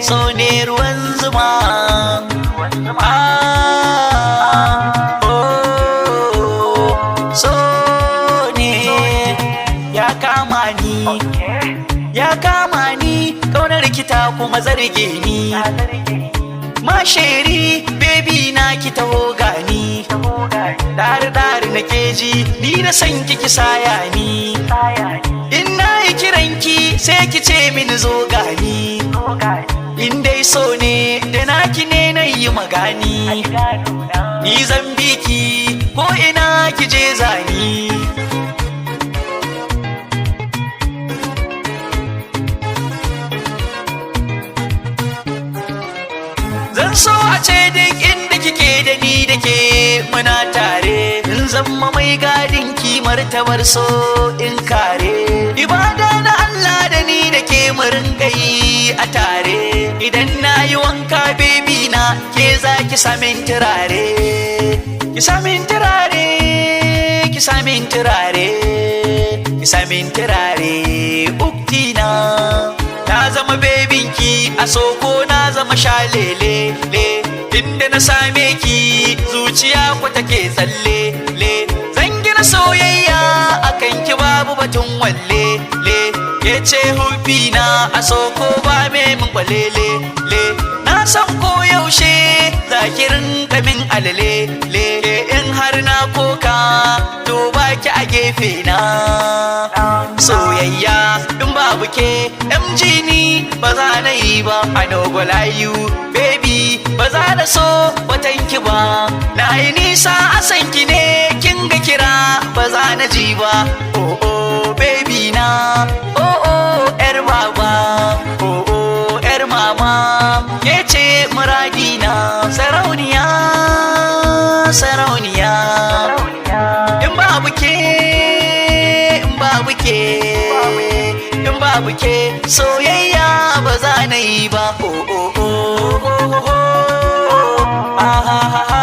so ne ruwan zuma. So ne ya kama ni, ya kama ni, ƙaunar kita kuma zarge ni. Masheri baby na ki taho gani, ɗari na keji ni na san ki saya ni. In na yi kiranki sai ki ce mini zo gani, in dai so ne da naki ne na yi magani. Ni zan biki ko ina ki je zani. Zan so a ce duk inda kike da ni da ke muna tare, in zama mai gadin ki martabar so in kare. Ibada na Allah da ni da ke mu rinka yi a tare, idan na yi wanka baby na ke za ki samin turare. Ki samin turare, ki samin turare, ki samin turare uktina. Na zama bebinki a soko na zama shalele le, inda na same ki zuciya ku take tsalle le. Zan gina soyayya akan ki babu batun walle le, ke ce hubina a soko ba me min kwalele le. Na san ko yaushe za ki rinka min alale le, in har na koka to baki a gefe na. Soyayya in babu ke MG ni ba za na yi ba. I no go lie you baby, ba za na so watanki ba. Na yi nisa a san ki ne kin ga kira ba za na ji ba. Oh oh baby na, oh oh yar baba, oh oh yar mama, ke ce muradina. Sarauniya, sarauniya, in babu ke, in babu ke, in babu ke soyayya ba za na yi ba. Oh oh oh oh oh, ah ah ah.